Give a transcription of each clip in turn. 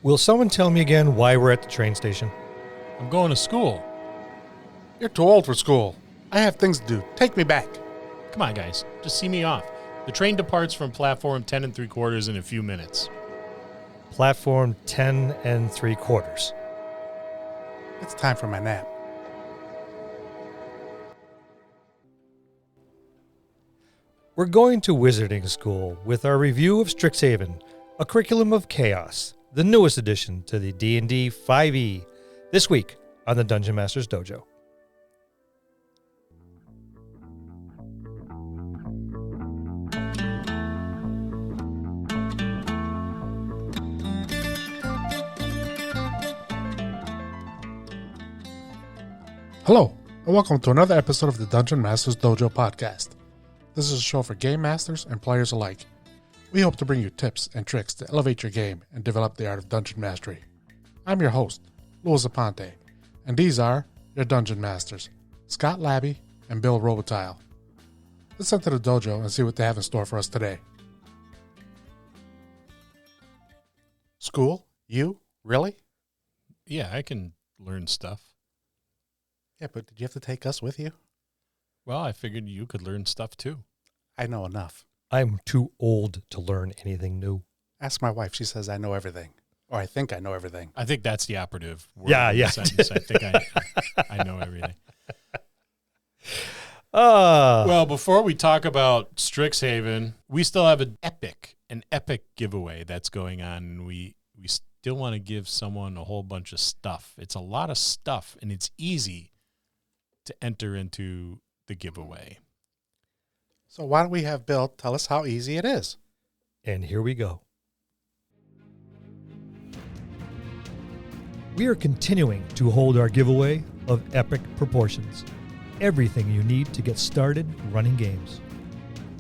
Will someone tell me again why we're at the train station? I'm going to school. You're too old for school. I have things to do. Take me back. Come on, guys. Just see me off. The train departs from platform 10 3/4 in a few minutes. Platform 10 3/4. It's time for my nap. We're going to wizarding school with our review of Strixhaven, a curriculum of chaos, the newest addition to the D&D 5e, this week on the Dungeon Master's Dojo. Hello, and welcome to another episode of the Dungeon Master's Dojo podcast. This is a show for game masters and players alike. We hope to bring you tips and tricks to elevate your game and develop the art of dungeon mastery. I'm your host, Louis Aponte, and these are your dungeon masters, Scott Labby and Bill Robotile. Let's enter the dojo and see what they have in store for us today. School? You? Really? Yeah, I can learn stuff. Yeah, but did you have to take us with you? Well, I figured you could learn stuff too. I know enough. I'm too old to learn anything new. Ask my wife. She says I know everything. Or I think I know everything. I think that's the operative word Yeah, in the yeah. sentence. I think I know everything. Ah, Well, before we talk about Strixhaven, we still have an epic giveaway that's going on. And we still want to give someone a whole bunch of stuff. It's a lot of stuff, and it's easy to enter into the giveaway. So why don't we have Bill tell us how easy it is? and here we go. We are continuing to hold our giveaway of epic proportions. Everything you need to get started running games.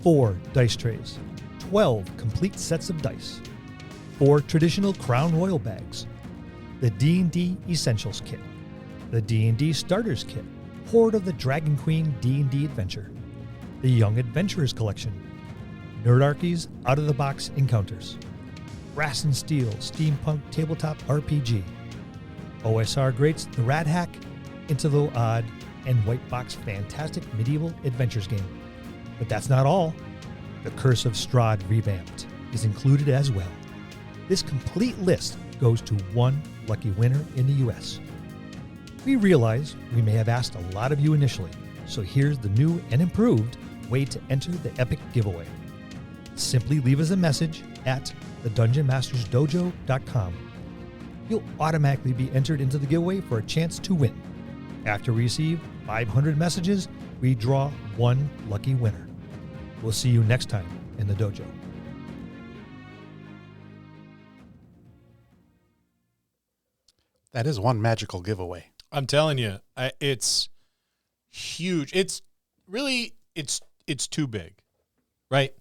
4 dice trays, 12 complete sets of dice, 4 traditional Crown Royal bags, the D&D Essentials Kit, the D&D Starters Kit, Horde of the Dragon Queen D&D Adventure, the Young Adventurers Collection, Nerdarchy's Out-of-the-Box Encounters, Brass and Steel Steampunk Tabletop RPG, OSR Greats The Rat Hack, Into the Odd, and White Box Fantastic Medieval Adventures game. But that's not all. The Curse of Strahd Revamped is included as well. This complete list goes to one lucky winner in the U.S. We realize we may have asked a lot of you initially, so here's the new and improved way to enter the epic giveaway. Simply leave us a message at thedungeonmastersdojo.com. You'll automatically be entered into the giveaway for a chance to win. After we receive 500 messages, we draw one lucky winner. We'll see you next time in the dojo. That is one magical giveaway. I'm telling you, it's huge. It's really, it's too big, right?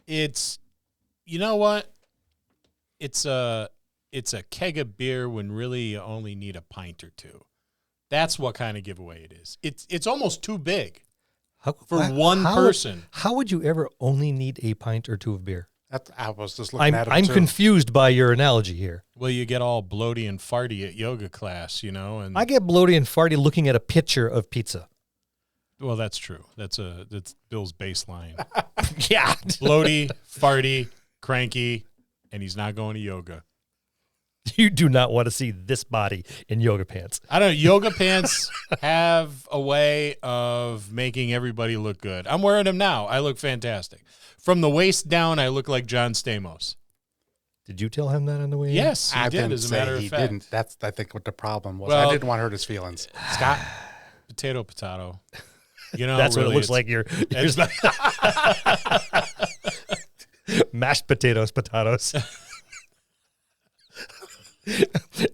It's, you know what? It's a keg of beer when really you only need a pint or two. That's what kind of giveaway it is. It's almost too big for one person. How would you ever only need a pint or two of beer? I was just looking at it I'm too. confused by your analogy here. Well, you get all bloaty and farty at yoga class, you know, and I get bloaty and farty looking at a picture of pizza. well, that's true. That's Bill's baseline. Yeah. Bloaty, farty, cranky, and he's not going to yoga. You do not want to see this body in yoga pants. I don't know. Yoga pants have a way of making everybody look good. I'm wearing them now. I look fantastic. From the waist down, I look like John Stamos. Did you tell him that on the way in? Yes, he I did, didn't as a say matter of he fact. didn't. That's, I think, what the problem was. Well, I didn't want to hurt his feelings. Scott, potato. You know, That's really, what it looks like. You're mashed potatoes.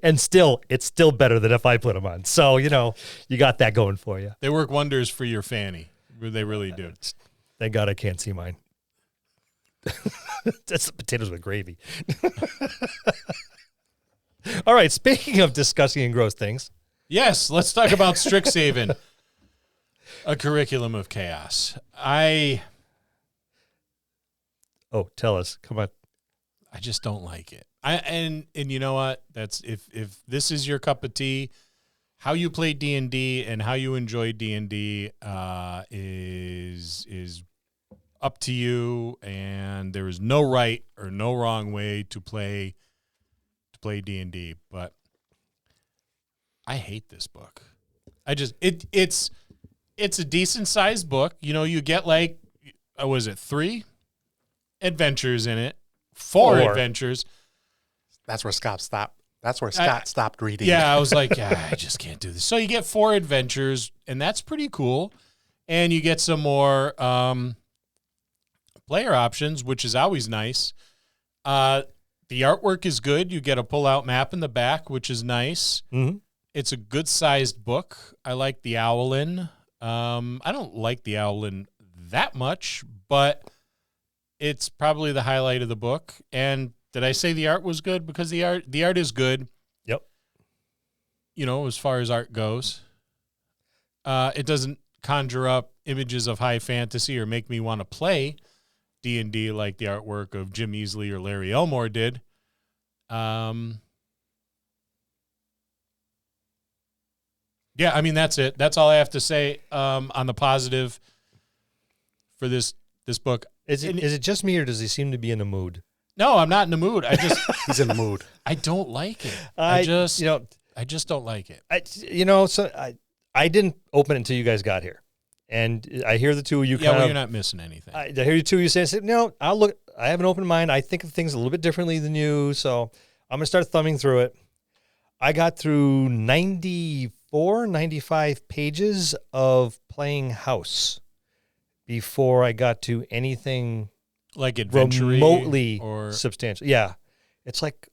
And still, it's still better than if I put them on. So, you know, you got that going for you. They work wonders for your fanny. They really do. Thank God I can't see mine. That's the potatoes with gravy. All right, speaking of disgusting and gross things. Yes, let's talk about Strixhaven, a curriculum of chaos. Oh, tell us. Come on. I just don't like it. And you know what? That's if this is your cup of tea, how you play D&D and how you enjoy D&D is up to you, and there is no right or no wrong way to play D&D. But I hate this book. It's a decent sized book. You know, you get like, was it 3 adventures in it? 4 adventures. That's where Scott stopped. That's where Scott stopped reading. Yeah, I was like, I just can't do this. So you get 4 adventures, and that's pretty cool. And you get some more player options, which is always nice. The artwork is good. You get a pull-out map in the back, which is nice. Mm-hmm. It's a good-sized book. I like the Owlin. I don't like the Owlin that much, but it's probably the highlight of the book. And did I say the art was good? Because the art is good. Yep. You know, as far as art goes. It doesn't conjure up images of high fantasy or make me want to play D&D like the artwork of Jim Easley or Larry Elmore did. Yeah, I mean, that's it. That's all I have to say on the positive for this book. Is it just me, or does he seem to be in a mood? No, I'm not in the mood. He's in the mood. I don't like it. I just don't like it. I didn't open it until you guys got here, and I hear the two of you. You're not missing anything. I hear you two of you say, "No, I'll look. I have an open mind. I think of things a little bit differently than you, so I'm gonna start thumbing through it." I got through 95 pages of playing House before I got to anything like adventure remotely or substantial. Yeah. It's like,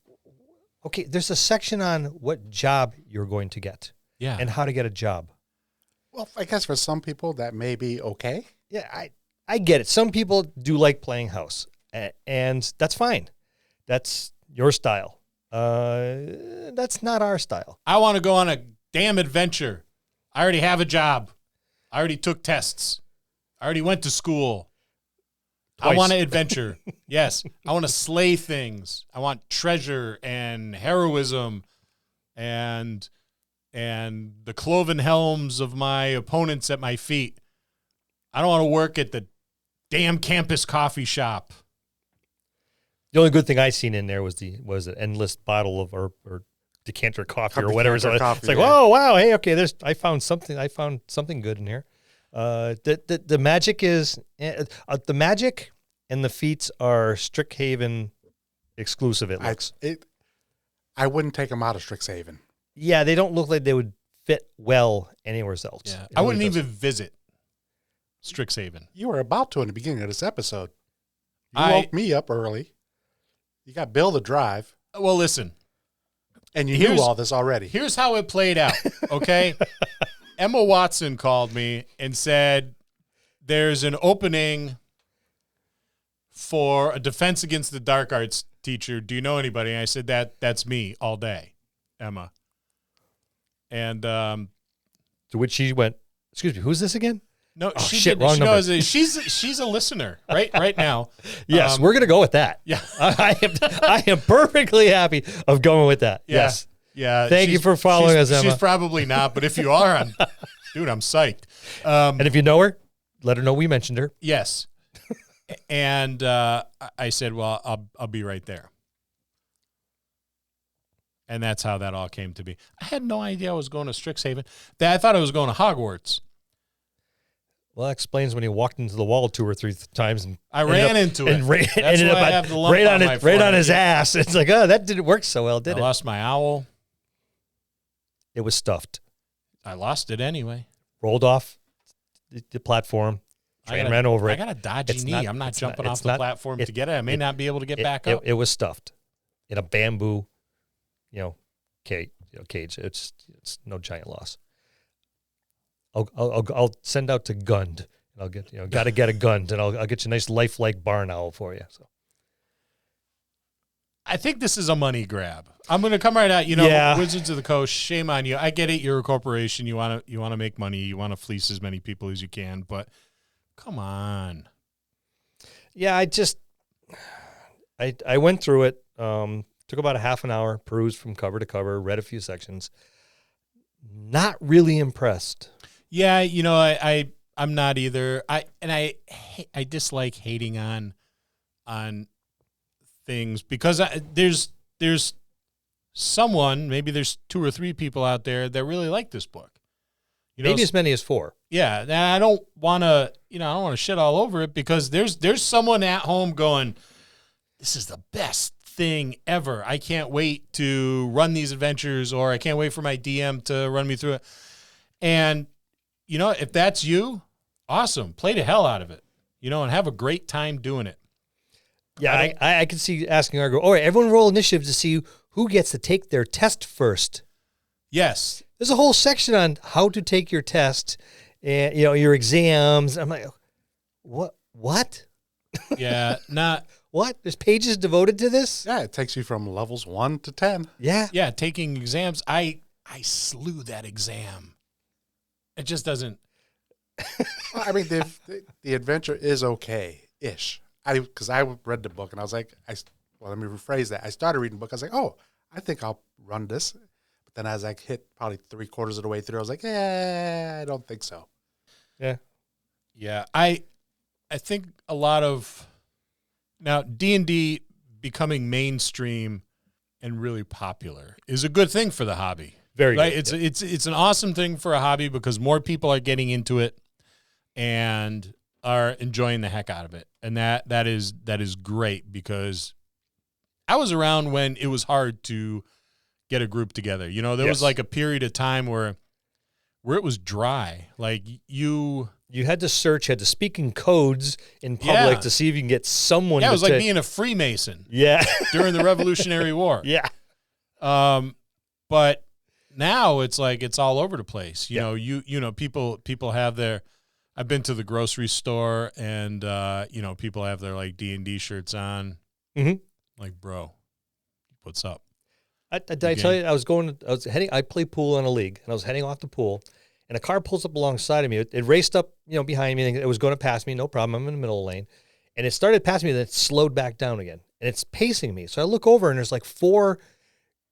okay, there's a section on what job you're going to get. Yeah. And how to get a job. Well, I guess for some people that may be okay. Yeah, I get it. Some people do like playing House, and that's fine. That's your style. That's not our style. I want to go on a damn adventure. I already have a job. I already took tests. I already went to school. Twice. I want an adventure. Yes. I want to slay things. I want treasure and heroism and the cloven helms of my opponents at my feet. I don't want to work at the damn campus coffee shop. The only good thing I seen in there was the endless bottle of or decanter of coffee or whatever. So it's like, oh wow, hey, okay, I found something good in here. The magic is the magic and the feats are Strixhaven exclusive. It looks. I wouldn't take them out of Strixhaven. Yeah, they don't look like they would fit well anywhere else. Yeah, I wouldn't even visit Strixhaven. You were about to in the beginning of this episode. You woke me up early. You got Bill to drive. Well, listen. And you knew all this already. Here's how it played out, okay? Emma Watson called me and said, there's an opening for a Defense Against the Dark Arts teacher. Do you know anybody? And I said, that's me all day, Emma. And to which she went, excuse me, who's this again? No, oh, shit, wrong number. She's a listener right now. Yes, we're gonna go with that. Yeah, I am perfectly happy of going with that. Yeah, yes, yeah. Thank you for following us, Emma. She's probably not, but if you are, dude, I'm psyched. And if you know her, let her know we mentioned her. Yes. And I said, well, I'll be right there. And that's how that all came to be. I had no idea I was going to Strixhaven. I thought I was going to Hogwarts. Well, that explains when he walked into the wall 2 or 3 times, and I ran into it. And ended up right on his ass. It's like, oh, that didn't work so well, did it? I lost my owl. It was stuffed. I lost it anyway. Rolled off the platform. Train ran over it. I got a dodgy knee. I'm not jumping off the platform to get it. I may not be able to get back up. It was stuffed in a bamboo, cage. It's no giant loss. I'll send out to Gund, and I'll get got to get a Gund, and I'll get you a nice lifelike barn owl for you. So I think this is a money grab. I'm going to come right out. Wizards of the Coast. Shame on you. I get it. You're a corporation. You want to make money. You want to fleece as many people as you can. But come on. Yeah, I I went through it. Took about a half an hour, perused from cover to cover, read a few sections. Not really impressed. Yeah, I'm not either. I dislike hating on things because there's someone, maybe there's 2 or 3 people out there that really like this book. Maybe as many as 4. Yeah, and I don't want to, I don't want to shit all over it because there's someone at home going, this is the best thing ever. I can't wait to run these adventures, or I can't wait for my DM to run me through it. And, if that's you, awesome. Play the hell out of it, and have a great time doing it. Yeah, I can see asking our all right, everyone roll initiative to see who gets to take their test first. Yes. There's a whole section on how to take your test and, your exams. I'm like, what? Yeah, not... What? There's pages devoted to this? Yeah, it takes you from levels 1 to 10. Yeah. Yeah, taking exams. I slew that exam. It just doesn't... Well, I mean, the adventure is okay-ish. Because I read the book, and I was like, let me rephrase that. I started reading the book. I was like, oh, I think I'll run this. But then as I hit probably 3/4 of the way through, I was like, I don't think so. Yeah. Yeah, I think a lot of... Now, D&D becoming mainstream and really popular is a good thing for the hobby. Very right? good. It's an awesome thing for a hobby because more people are getting into it and are enjoying the heck out of it. And that is great because I was around when it was hard to get a group together. There was like a period of time where it was dry. Like you had to search, had to speak in codes in public to see if you can get someone. Yeah, it was like being a Freemason. Yeah. During the Revolutionary War. Yeah. But now it's like it's all over the place. People have their. I've been to the grocery store and people have their like D&D shirts on. Mm-hmm. Like, bro, what's up? Did I tell you I play pool in a league, and I was heading off the pool. And a car pulls up alongside of me. It raced up, behind me, and it was going to pass me. No problem. I'm in the middle of the lane. And it started past me, then it slowed back down again. And it's pacing me. So I look over, and there's like 4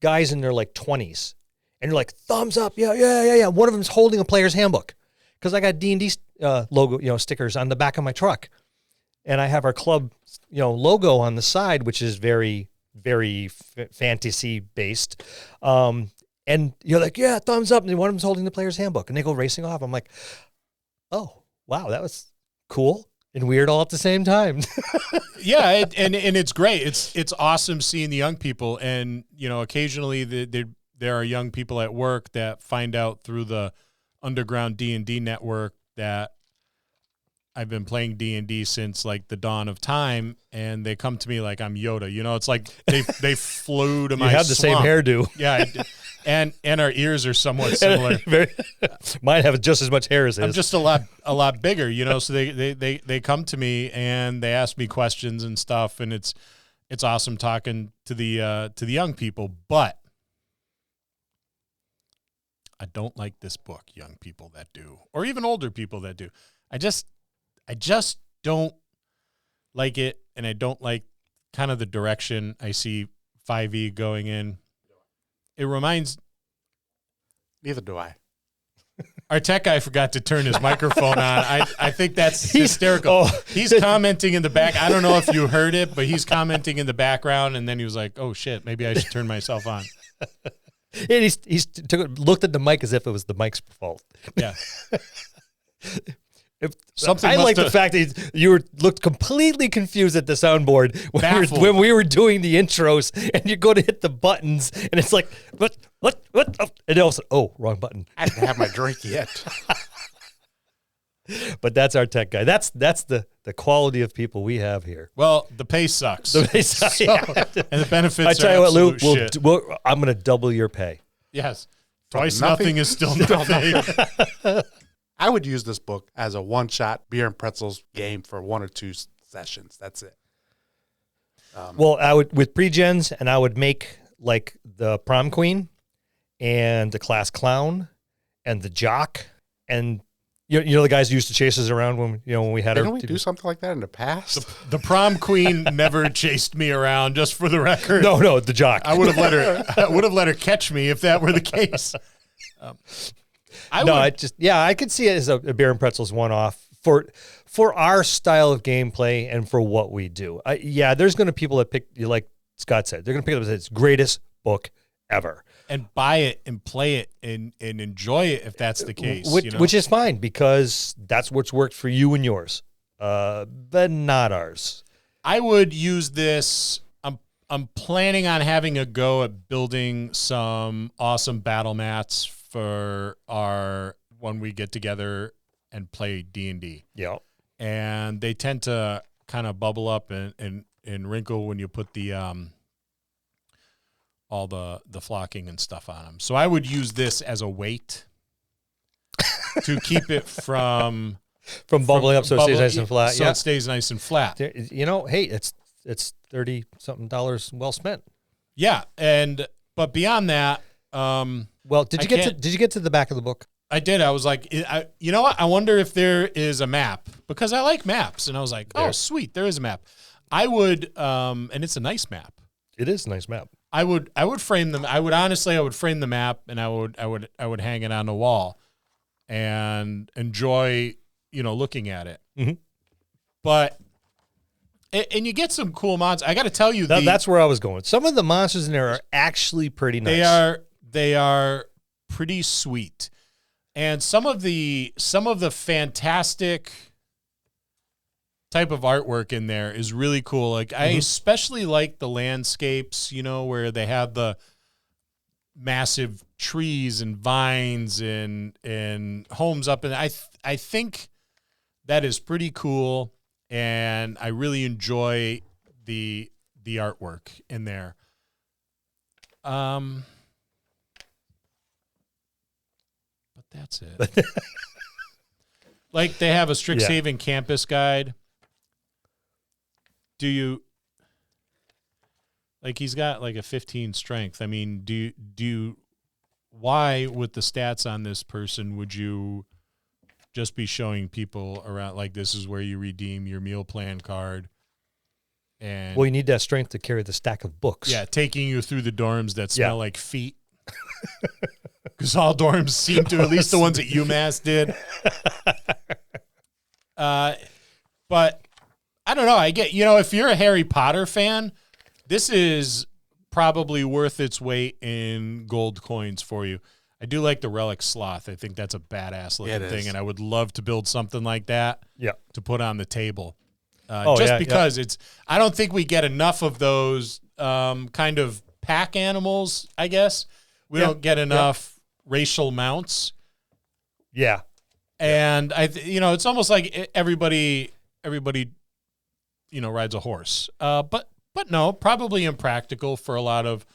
guys in their like 20s. And they're like, thumbs up. Yeah. One of them's holding a player's handbook. Because I got D&D logo, stickers on the back of my truck. And I have our club, logo on the side, which is very, very fantasy-based. And you're like, yeah, thumbs up. And one of them's holding the player's handbook. And they go racing off. I'm like, oh, wow, that was cool and weird all at the same time. Yeah, and it's great. It's awesome seeing the young people. And, occasionally there are young people at work that find out through the underground D&D network that I've been playing D&D since like the dawn of time, and they come to me like I'm Yoda. It's like they flew to my You have the swamp. same hairdo. Yeah, and our ears are somewhat similar. Mine have just as much hair as his. I'm just a lot bigger, So they come to me and they ask me questions and stuff, and it's awesome talking to the young people. But I don't like this book, young people that do, or even older people that do. I just don't like it, and I don't like kind of the direction I see 5e going in. It reminds... Neither do I. Our tech guy forgot to turn his microphone on. I think that's hysterical. He's commenting in the back. I don't know if you heard it, but he's commenting in the background, and then he was like, oh, shit, maybe I should turn myself on. And he looked at the mic as if it was the mic's fault. Yeah. I like the fact that you looked completely confused at the soundboard when we were doing the intros, and you go to hit the buttons, and it's like, what? And also, wrong button. I didn't have my drink yet. But that's our tech guy. That's the quality of people we have here. Well, the pay sucks. The pay sucks. And the benefits I tell you what, Lou, shit. I'm going to double your pay. Yes. Twice nothing is still nothing. I would use this book as a one-shot beer and pretzels game for 1 or 2 sessions. That's it. Well, I would with pre-gens, and I would make like the prom queen and the class clown and the jock and You know the guys who used to chase us around when we had Didn't our. we do something like that in the past? The prom queen never chased me around. Just for the record, No, the jock. I would have let her. I would have let her catch me if that were the case. I could see it as a Beer and Pretzels one-off for our style of gameplay and for what we do. There's going to be people that pick, like Scott said, they're going to pick it up as its greatest book ever. And buy it and play it and enjoy it if that's the case. Which is fine because that's what's worked for you and yours, but not ours. I would use this. I'm planning on having a go at building some awesome battle mats for when we get together and play D&D. Yeah. And they tend to kind of bubble up and wrinkle when you put the all the flocking and stuff on them. So I would use this as a weight to keep it from bubbling up so it stays nice and flat. So it stays nice and flat. Hey, it's $30-something well spent. Yeah, but beyond that, well, did you get to the back of the book? I did. I was like, you know what? I wonder if there is a map because I like maps, and I was like, oh, sweet, there is a map. I would, and it's a nice map. It is a nice map. I would frame them. I would frame the map and I would hang it on the wall and enjoy, looking at it. Mm-hmm. But, and you get some cool mods. I got to tell you, that's where I was going. Some of the monsters in there are actually pretty nice. They are pretty sweet. And some of the fantastic type of artwork in there is really cool. Like I especially like the landscapes, where they have the massive trees and vines and homes up. And I think that is pretty cool. And I really enjoy the artwork in there. But that's it. Like they have a Strixhaven campus guide. Do you like he's got like a 15 strength. I mean, do you why with the stats on this person would you just be showing people around like this is where you redeem your meal plan card? And well, you need that strength to carry the stack of books. Yeah, taking you through the dorms that smell like feet. Because all dorms seem to, at least the ones at UMass did. But I don't know. I get, if you're a Harry Potter fan, this is probably worth its weight in gold coins for you. I do like the relic sloth. I think that's a badass looking thing, and I would love to build something like that to put on the table. Because it's, I don't think we get enough of those kind of pack animals, I guess. We don't get enough racial mounts. Yeah. And it's almost like everybody rides a horse. But no, probably impractical for a lot of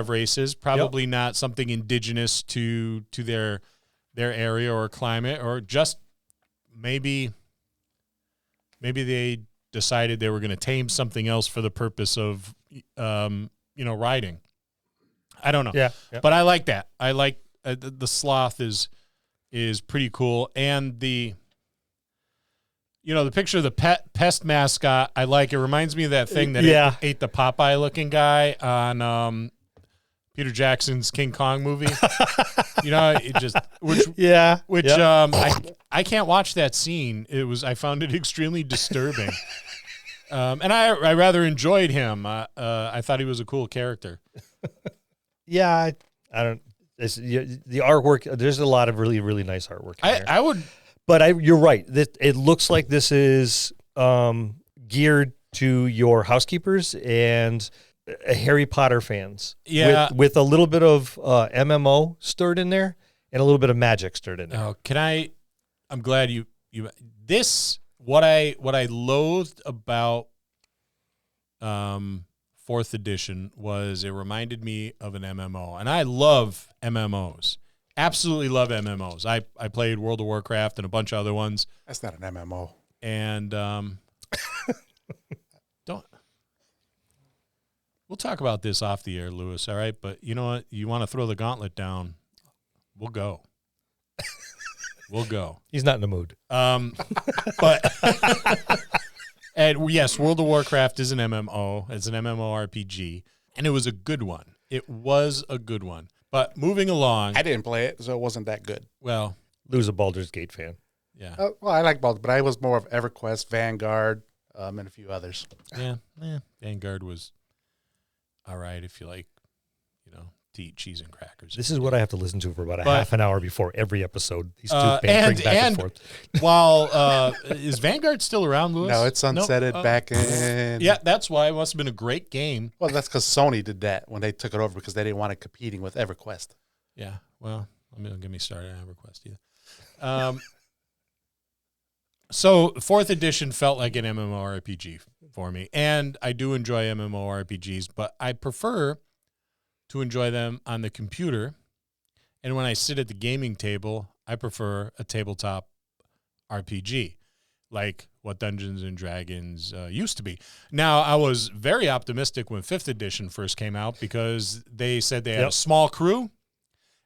races. Probably not something indigenous to their area or climate, or just maybe they decided they were going to tame something else for the purpose of riding. I don't know. Yeah. But I like that. I like the sloth is pretty cool, and the picture of the pest mascot. I like. It reminds me of that thing that ate the Popeye looking guy on Peter Jackson's King Kong movie. I can't watch that scene. I found it extremely disturbing. And I rather enjoyed him. I thought he was a cool character. Yeah, I don't. The artwork. There's a lot of really, really nice artwork. I would, but you're right. It looks like this is geared to your housekeepers and Harry Potter fans. Yeah, with a little bit of MMO stirred in there and a little bit of magic stirred in there. Oh, I'm glad you this what I loathed about 4th edition was it reminded me of an MMO, and I love MMOs. Absolutely love MMOs. I played World of Warcraft and a bunch of other ones. That's not an MMO. And we'll talk about this off the air, Lewis, all right? But you know what? You want to throw the gauntlet down, we'll go. we'll go. He's not in the mood. But and yes, World of Warcraft is an MMO. It's an MMORPG, and it was a good one. It was a good one. But moving along, I didn't play it, so it wasn't that good. well, Lou's a Baldur's Gate fan. yeah, Well, I like both, but I was more of EverQuest, Vanguard, and a few others. yeah. Vanguard was all right if you like, to eat cheese and crackers. This is what I have to listen to for about a But- half an hour before every episode. These two And- bantering back and and- forth. While is Vanguard still around, Lewis? No, it's sunsetted back in. Yeah, that's why it must have been a great game. Well, that's because Sony did that when they took it over because they didn't want it competing with EverQuest. Yeah, well, don't get me started on EverQuest either. So 4th edition felt like an MMORPG for me, and I do enjoy MMORPGs, but I prefer to enjoy them on the computer. And when I sit at the gaming table, I prefer a tabletop RPG, like what Dungeons and Dragons used to be. Now, I was very optimistic when 5th edition first came out because they said they had a small crew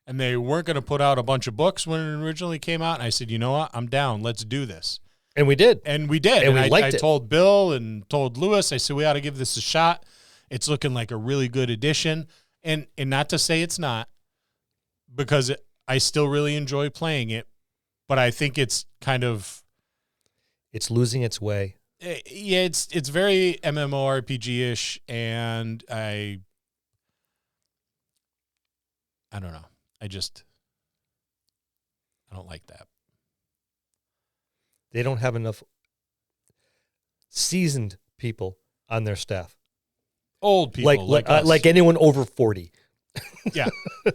and they weren't going to put out a bunch of books when it originally came out. And I said, you know what? I'm down. Let's do this. And we did. And we did. And we I liked it. told Bill and told Lewis, I said, we ought to give this a shot. It's looking like a really good edition. And not to say it's not, because I still really enjoy playing it, but I think it's kind of... It's losing its way. Yeah, it's very MMORPG-ish, and I don't know. I don't like that. They don't have enough seasoned people on their staff. Old people like us. like anyone over 40. Yeah.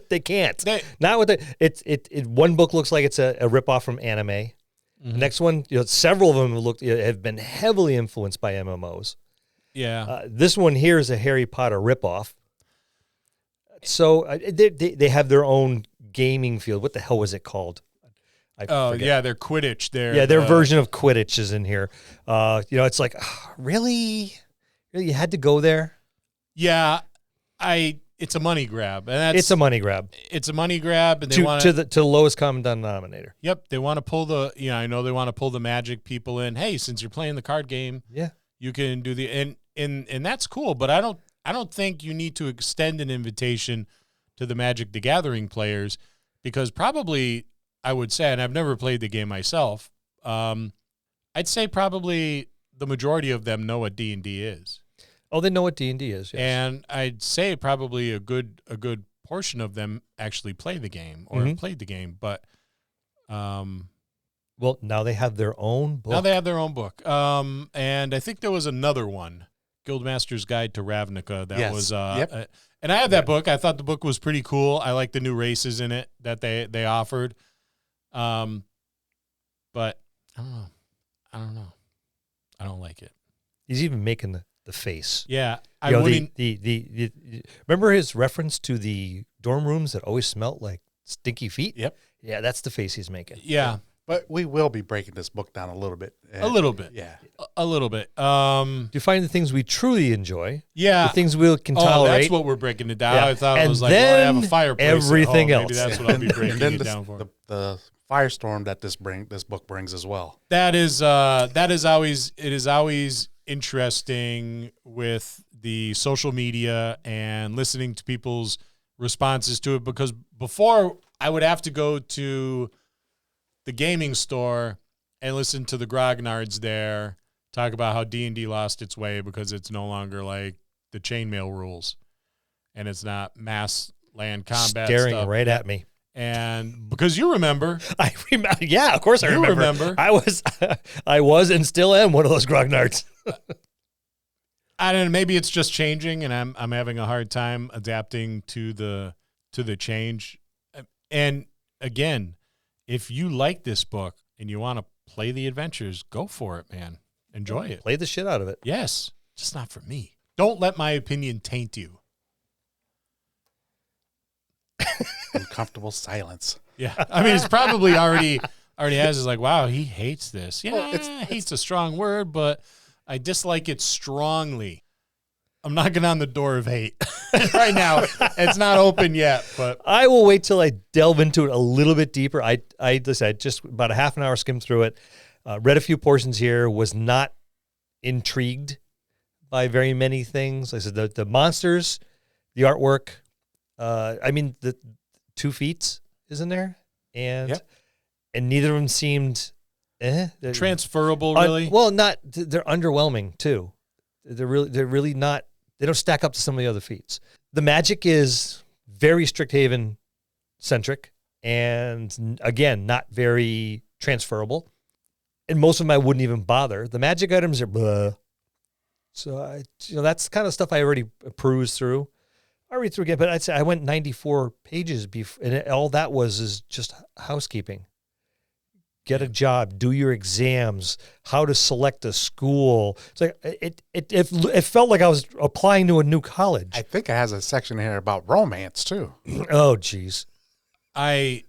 They can't. Not with it. One book looks like it's a ripoff from anime. Mm-hmm. The next one, several of them have been heavily influenced by MMOs. Yeah. This one here is a Harry Potter ripoff. So they have their own gaming field. What the hell was it called? I forget. Yeah, their Quidditch. Their version of Quidditch is in here. It's like, really, you had to go there. Yeah, it's a money grab, and It's a money grab. It's a money grab, and they want to the lowest common denominator. Yep, they want to pull I know they want to pull the Magic people in. Hey, since you're playing the card game, yeah, you can do and that's cool. But I don't think you need to extend an invitation to the Magic the Gathering players, because probably I would say, and I've never played the game myself, I'd say probably the majority of them know what D&D is. Oh, they know what D&D is, yes. And I'd say probably a good portion of them actually play the game or have played the game, but well, now they have their own book. Now they have their own book. And I think there was another one, Guildmaster's Guide to Ravnica, that was and I have that book. I thought the book was pretty cool. I like the new races in it that they offered. But I don't know. I don't like it. He's even making the face. Yeah, remember his reference to the dorm rooms that always smelled like stinky feet? Yep. Yeah, that's the face he's making. Yeah. But we will be breaking this book down a little bit. A little bit. Yeah. A little bit. To find the things we truly enjoy. Yeah. The things we can tolerate. That's what we're breaking it down. Yeah. I thought And it was like, well, I have a fireplace. everything Maybe else. that's what I'll be breaking it down for. The firestorm that this book brings as well. It is always interesting with the social media and listening to people's responses to it, because before I would have to go to the gaming store and listen to the grognards there talk about how D&D lost its way because it's no longer like the chainmail rules and it's not mass land combat Staring stuff. right at me. And because you remember. I remember. Yeah, of course I remember. You remember. I was and still am one of those grognards. I don't know, maybe it's just changing and I'm having a hard time adapting to the change. And again, if you like this book and you want to play the adventures, go for it, man. Enjoy it. Play the shit out of it. Yes, just not for me. Don't let my opinion taint you. Uncomfortable silence. Yeah. I mean, it's probably already has. It's like, wow, he hates this. Yeah, Well, hate's a strong word, but I dislike it strongly. knocking on the door of hate right now. It's not open yet, but I will wait till I delve into it a little bit deeper. I just about a half an hour skimmed through it, read a few portions here, was not intrigued by very many things. Like I said, the monsters, the artwork, the 2 feats is in there, and neither of them seemed transferable, really. They're underwhelming too. They're really not. They don't stack up to some of the other feats. The magic is very Strixhaven centric, and again, not very transferable. And most of them I wouldn't even bother. The magic items are blah. So that's kind of stuff I already perused through. I read through again, but I'd say I went 94 pages before, and all that is just housekeeping. Get a job, do your exams, how to select a school. It's like it felt like I was applying to a new college. I think it has a section here about romance too. Oh, geez. I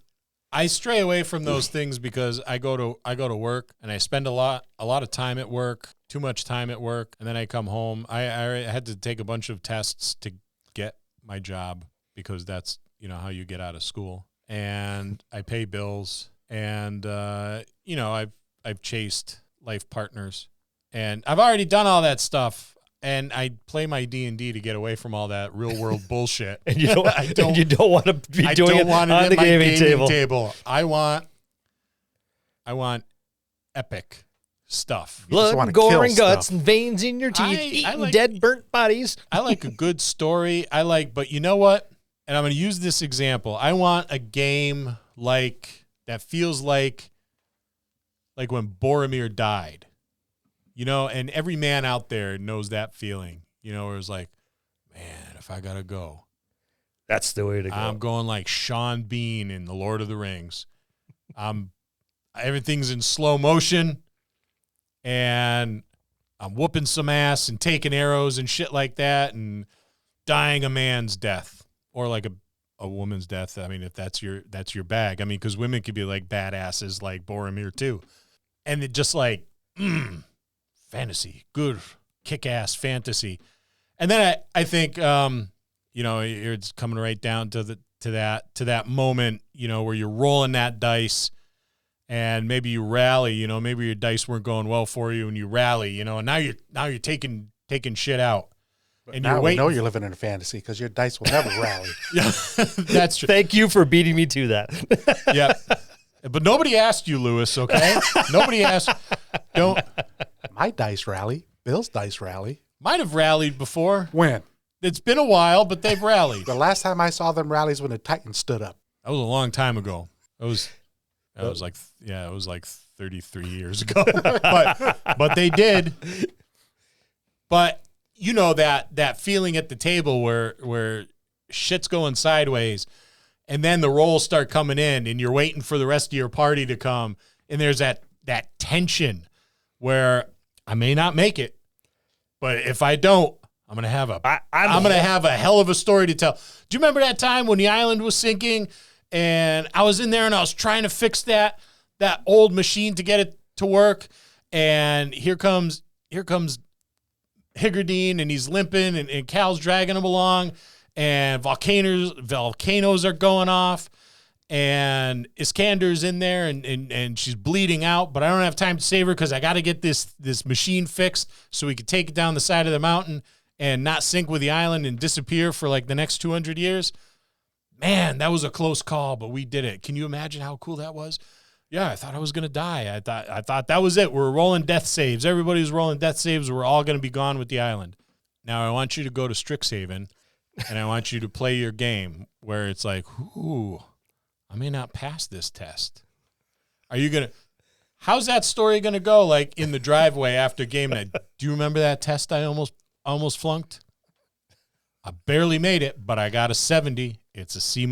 stray away from those things because I go to work and I spend a lot of time at work, too much time at work, and then I come home. I had to take a bunch of tests to get my job because that's how you get out of school, and I pay bills. And, I've chased life partners, and I've already done all that stuff, and I play my D&D to get away from all that real world bullshit. And you don't want to be doing it on the gaming table. I want epic stuff. Blood, gore, and guts, and veins in your teeth, eating dead, burnt bodies. I like a good story. But you know what? And I'm going to use this example. I want a game that feels like when Boromir died, and every man out there knows that feeling, where it's like, man, if I gotta go, that's the way to go. I'm going like Sean Bean in The Lord of the Rings. Everything's in slow motion, and I'm whooping some ass and taking arrows and shit like that, and dying a man's death, or like a woman's death. I mean, if that's your bag. I mean, because women could be like badasses like Boromir too. And it just like, fantasy, good, kick-ass fantasy. And then I think, it's coming right down to that moment, where you're rolling that dice and maybe you rally, maybe your dice weren't going well for you and you rally, and now you're taking shit out. And now we know you're living in a fantasy because your dice will never rally. Yeah, that's true. Thank you for beating me to that. Yeah. But nobody asked you, Lewis, okay? Nobody asked. Don't. My dice rally. Bill's dice rally. Might have rallied before. When? It's been a while, but they've rallied. The last time I saw them rallies when the Titans stood up. That was a long time ago. It was like 33 years ago. but they did. But that feeling at the table where shit's going sideways, and then the rolls start coming in, and you're waiting for the rest of your party to come, and there's that tension where I may not make it, but if I don't, I'm gonna have a hell of a story to tell. Do you remember that time when the island was sinking, and I was in there and I was trying to fix that old machine to get it to work, and here comes Higgardine, and he's limping, and Cal's dragging him along, and volcanoes are going off, and Iskander's in there, and she's bleeding out, but I don't have time to save her because I got to get this machine fixed so we could take it down the side of the mountain and not sink with the island and disappear for like the next 200 years. Man, that was a close call, but we did it. Can you imagine how cool that was? Yeah, I thought I was going to die. I thought that was it. We're rolling death saves. Everybody was rolling death saves. We're all going to be gone with the island. Now, I want you to go to Strixhaven, and I want you to play your game where it's like, ooh, I may not pass this test. How's that story going to go, like, in the driveway after game night? Do you remember that test I almost flunked? I barely made it, but I got a 70. It's a C-.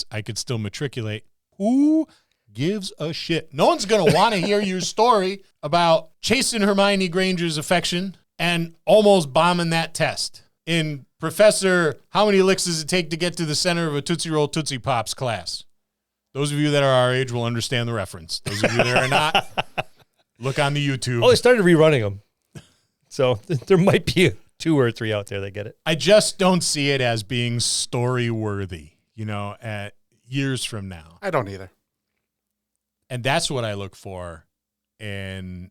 I could still matriculate. Who gives a shit? No one's going to want to hear your story about chasing Hermione Granger's affection and almost bombing that test in Professor How Many Licks Does It Take to Get to the Center of a Tootsie Roll Tootsie Pops class. Those of you that are our age will understand the reference. Those of you that are not, look on the YouTube. Oh, they started rerunning them. So there might be 2 or 3 out there that get it. I just don't see it as being story worthy, at years from now. I don't either. And that's what I look for in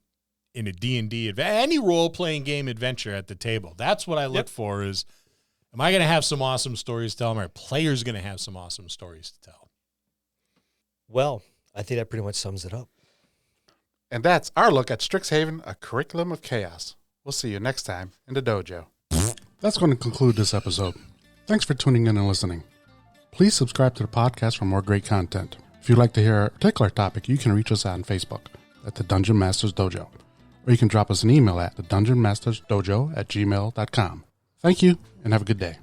a D&D, any role-playing game adventure at the table. That's what I look for is, am I going to have some awesome stories to tell? Am our players going to have some awesome stories to tell? Well, I think that pretty much sums it up. And that's our look at Strixhaven, a curriculum of chaos. We'll see you next time in the dojo. That's going to conclude this episode. Thanks for tuning in and listening. Please subscribe to the podcast for more great content. If you'd like to hear a particular topic, you can reach us on Facebook at the Dungeon Masters Dojo, or you can drop us an email at thedungeonmastersdojo@gmail.com. Thank you, and have a good day.